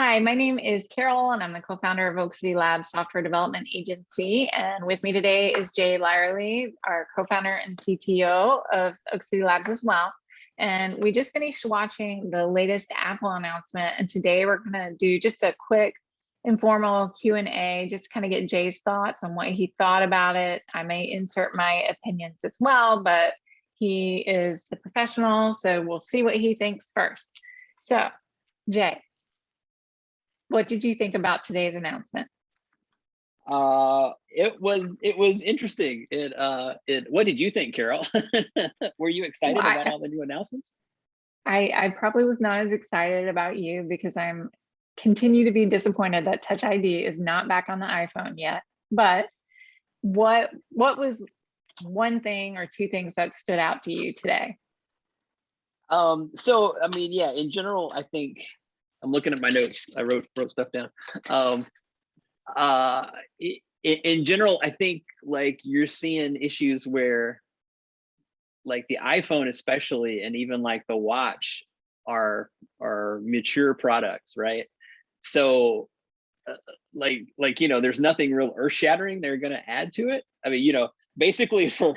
Hi, my name is Carol, and I'm the co-founder of Oak City Labs Software Development Agency. And with me today is Jay Lyerly, our co-founder and CTO of Oak City Labs as well. And we just finished watching the latest Apple announcement. And today we're going to do just a quick informal Q&A, just kind of get Jay's thoughts on what he thought about it. I may insert my opinions as well, but he is the professional, so we'll see what he thinks first. So, Jay, what did you think about today's announcement? It was interesting. What did you think, Carol? Were you excited Well, about all the new announcements? I probably was not as excited about you because I'm continue to be disappointed that Touch ID is not back on the iPhone yet. But what was one thing or two things that stood out to you today? So I mean, yeah, in general, I think I'm looking at my notes. I wrote stuff down. Um, in general, I think like you're seeing issues where like the iPhone especially, and even like the watch are mature products, right? So there's nothing real earth-shattering they're going to add to it. I mean, basically for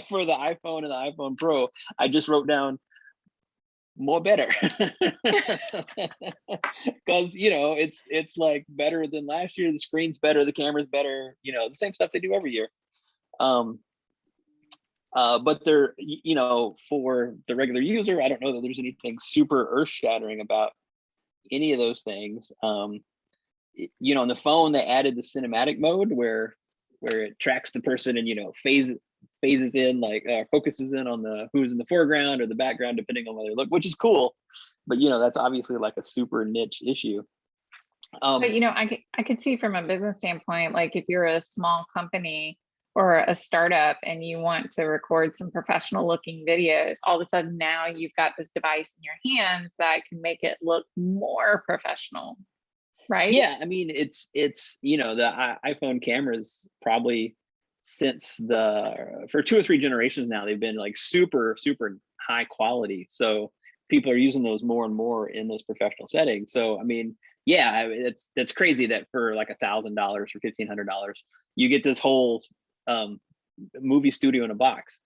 for the iPhone and the iPhone Pro, I just wrote down more better because it's like better than last year. The screen's better, the camera's better, the same stuff they do every year. um but they're, for the regular user, I don't know that there's anything super earth-shattering about any of those things. On the phone they added the cinematic mode where it tracks the person and phases in, like focuses in on the who's in the foreground or the background depending on where they look, which is cool. But that's obviously like a super niche issue. But I could see from a business standpoint, like if you're a small company or a startup and you want to record some professional looking videos, all of a sudden now you've got this device in your hands that can make it look more professional, right? Yeah, I mean, it's the iPhone cameras probably for 2 or 3 generations now, they've been like super high quality, so people are using those more and more in those professional settings. So I mean, yeah, that's crazy that for like $1,000 or $1,500 you get this whole movie studio in a box.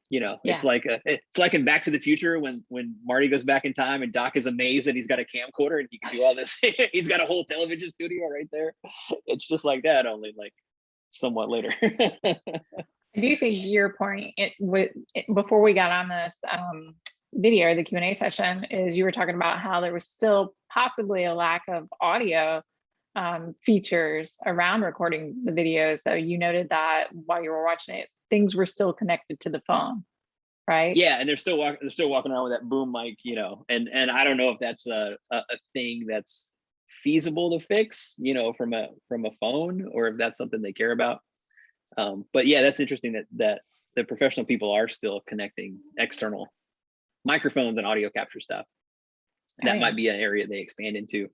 It's Yeah. like in Back to the Future when Marty goes back in time and Doc is amazed that he's got a camcorder and he can do all this. He's got a whole television studio right there. It's just like that, only like somewhat later. I do think your point before we got on this video, the Q&A session, is you were talking about how there was still possibly a lack of audio features around recording the videos. So you noted that while you were watching it, things were still connected to the phone, right? Yeah, and they're still walking around with that boom mic, and I don't know if that's a thing that's feasible to fix, from a phone, or if that's something they care about. But yeah, that's interesting that the professional people are still connecting external microphones and audio capture stuff. That might be an area they expand into.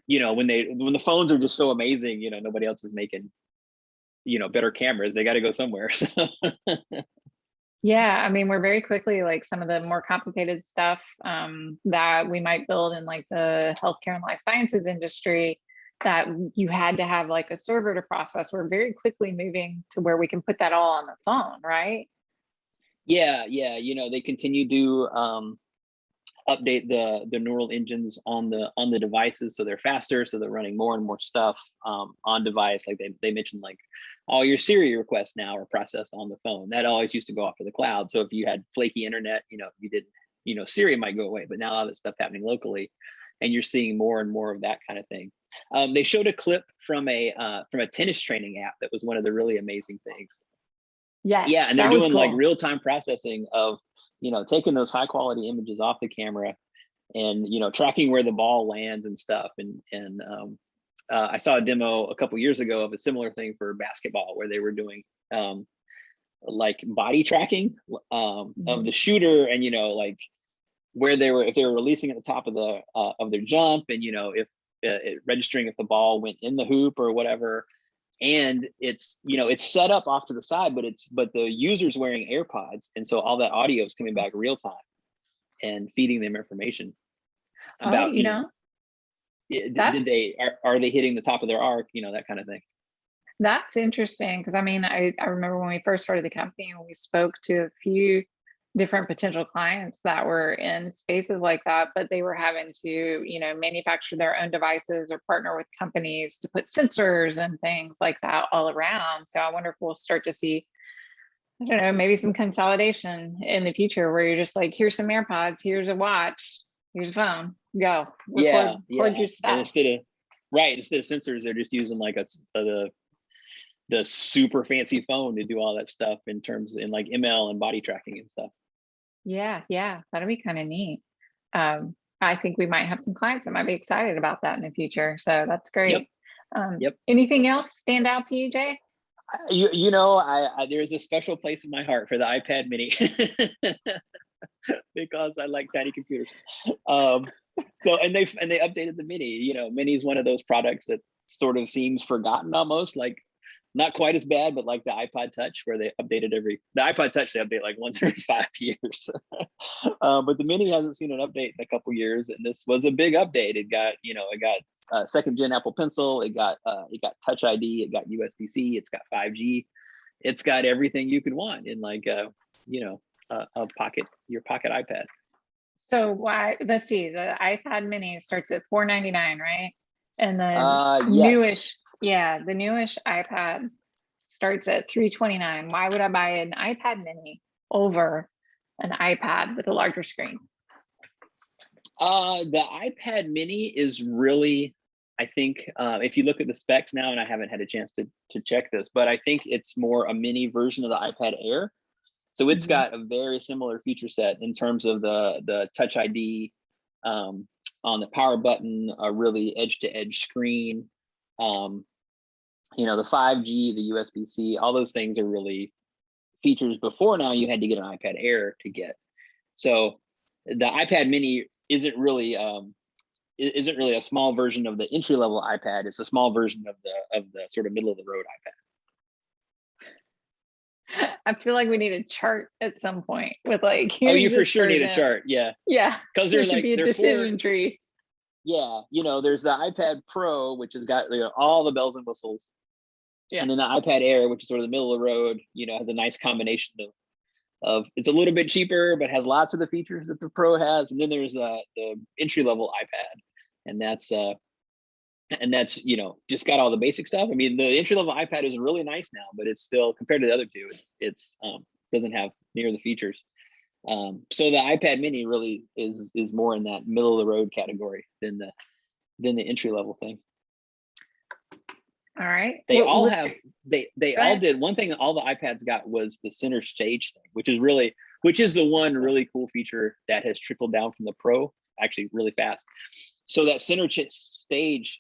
When the phones are just so amazing, nobody else is making better cameras. They got to go somewhere. So. Yeah, I mean, we're very quickly, like some of the more complicated stuff that we might build in like the healthcare and life sciences industry that you had to have like a server to process. We're very quickly moving to where we can put that all on the phone, right? Yeah, they continue to update the neural engines on the devices, so they're faster, so they're running more and more stuff on device. Like they mentioned, like all your Siri requests now are processed on the phone. That always used to go off to the cloud. So if you had flaky internet, you didn't, Siri might go away, but now all that stuff happening locally, and you're seeing more and more of that kind of thing. They showed a clip from a tennis training app that was one of the really amazing things. Yes. Yeah, and they're doing cool. like real-time processing of taking those high quality images off the camera and tracking where the ball lands and stuff. And I saw a demo a couple years ago of a similar thing for basketball where they were doing like body tracking of the shooter, and like where if they were releasing at the top of the of their jump, and if it registering if the ball went in the hoop or whatever. And it's set up off to the side, but the user's wearing AirPods, and so all that audio is coming back real time and feeding them information about Did they, are they hitting the top of their arc, you know, that kind of thing. That's interesting because I mean, I remember when we first started the company and we spoke to a few different potential clients that were in spaces like that, but they were having to, you know, manufacture their own devices or partner with companies to put sensors and things like that all around. So I wonder if we'll start to see, I don't know, maybe some consolidation in the future where you're just like, here's some AirPods, here's a watch, here's a phone, go Yeah, record yeah. your And stuff. instead of sensors, they're just using like the super fancy phone to do all that stuff in terms in like ML and body tracking and stuff. Yeah, that'll be kind of neat. I think we might have some clients that might be excited about that in the future. So that's Yep, great. yep. Anything else stand out to you, Jay? You know, there's a special place in my heart for the iPad mini because I like tiny computers. So and they updated the mini. You know, mini is one of those products that sort of seems forgotten almost, like not quite as bad, but like the iPod Touch, where they updated the iPod Touch, they update like once every 5 years. But the Mini hasn't seen an update in a couple years, and this was a big update. It got, you know, it got second gen Apple Pencil. It got Touch ID. It got USB-C. It's got 5G. It's got everything you could want in like you know, your pocket iPad. So why, let's see, the iPad mini starts at $499, right? And then Yes. the newish iPad starts at $329. Why would I buy an iPad mini over an iPad with a larger screen? The iPad mini is really, I think, if you look at the specs now, and I haven't had a chance to check this, but I think it's more a mini version of the iPad Air. So it's got a very similar feature set in terms of the Touch ID on the power button, a really edge-to-edge screen. You know, the 5G, the USB-C, all those things are really features before now you had to get an iPad Air to get. So the iPad mini isn't really a small version of the entry-level iPad. It's a small version of the sort of middle of the road iPad. I feel like we need a chart at some point with like, Oh, here's you for this sure need a version. chart. Yeah. Yeah, Because there they're should like, be a they're decision tree. Yeah, you know, there's the iPad Pro, which has got, you know, all the bells and whistles. Yeah. And then the iPad Air, which is sort of the middle of the road, you know, has a nice combination of it's a little bit cheaper, but has lots of the features that the Pro has. And then there's the entry level iPad, and that's, you know, just got all the basic stuff. I mean, the entry level iPad is really nice now, but it's still, compared to the other two, it's doesn't have near the features. So the iPad mini really is more in that middle of the road category than the entry level thing. All right. They all have, they all ahead. did one thing that all the iPads got was the center stage thing, which is the one really cool feature that has trickled down from the Pro actually really fast. So that center stage,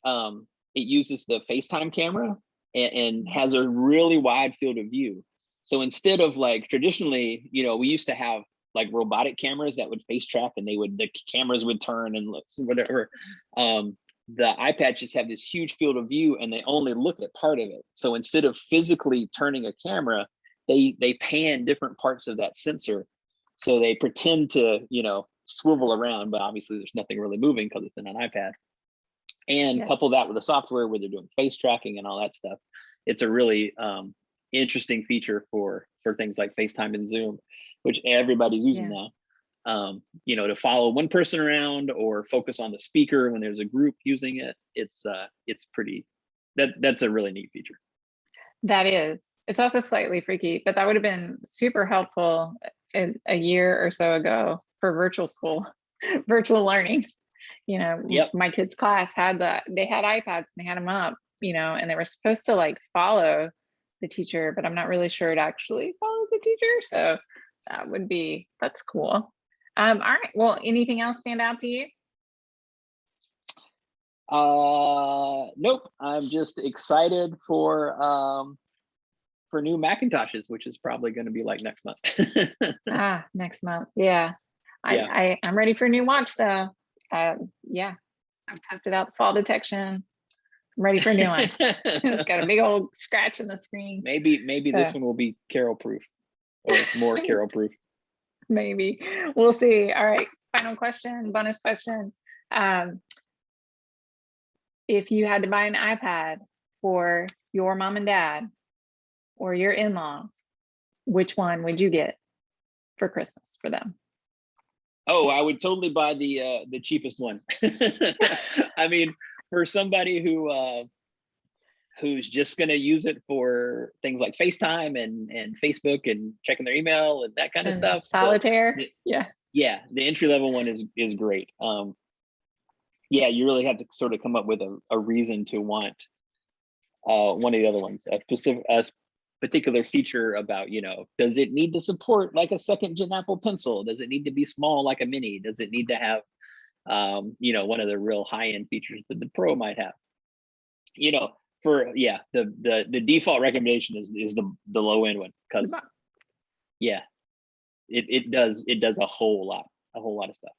it uses the FaceTime camera and has a really wide field of view. So instead of like traditionally, you know, we used to have like robotic cameras that would face track and the cameras would turn and look, whatever. The iPads just have this huge field of view and they only look at part of it. So instead of physically turning a camera, they pan different parts of that sensor. So they pretend to, you know, swivel around, but obviously there's nothing really moving because it's in an iPad. And couple that with the software where they're doing face tracking and all that stuff. It's a really interesting feature for things like FaceTime and Zoom, which everybody's using now. You know, to follow one person around or focus on the speaker when there's a group using it. It's pretty, that's a really neat feature. That is. It's also slightly freaky, but that would have been super helpful a year or so ago for virtual school, virtual learning. You know, my kids' class had they had iPads and they had them up, you know, and they were supposed to like follow the teacher, but I'm not really sure it actually followed the teacher. So that's cool. All right. Well, anything else stand out to you? Nope. I'm just excited for new Macintoshes, which is probably going to be like next month. Next month. Yeah. I'm ready for a new watch though. Yeah, I've tested out the fall detection. I'm ready for a new one. It's got a big old scratch in the screen. Maybe this one will be Carol proof or more Carol proof. Maybe we'll see. All right, final question, bonus question. if you had to buy an iPad for your mom and dad or your in-laws, which one would you get for Christmas for them? Oh, I would totally buy the cheapest one. I mean, for somebody who's just going to use it for things like FaceTime and Facebook and checking their email and that kind of And stuff. solitaire. Yeah. Yeah, the entry level one is great. Yeah, you really have to sort of come up with a reason to want one of the other ones, a particular feature about, does it need to support like a second gen Apple Pencil? Does it need to be small like a mini? Does it need to have one of the real high-end features that the Pro might have? The default recommendation is the low end one, because yeah, it does a whole lot of stuff.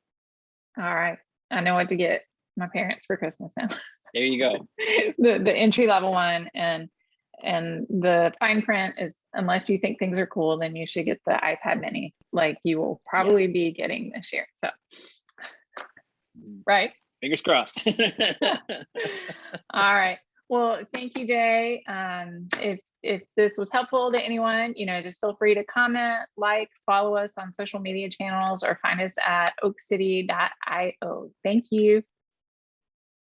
All right, I know what to get my parents for Christmas now. There you go. the entry level one, and the fine print is, unless you think things are cool, then you should get the iPad mini, like you will probably be getting this year. So, right? Fingers crossed. All right. Well, thank you, Jay. If this was helpful to anyone, just feel free to comment, follow us on social media channels, or find us at oakcity.io. Thank you.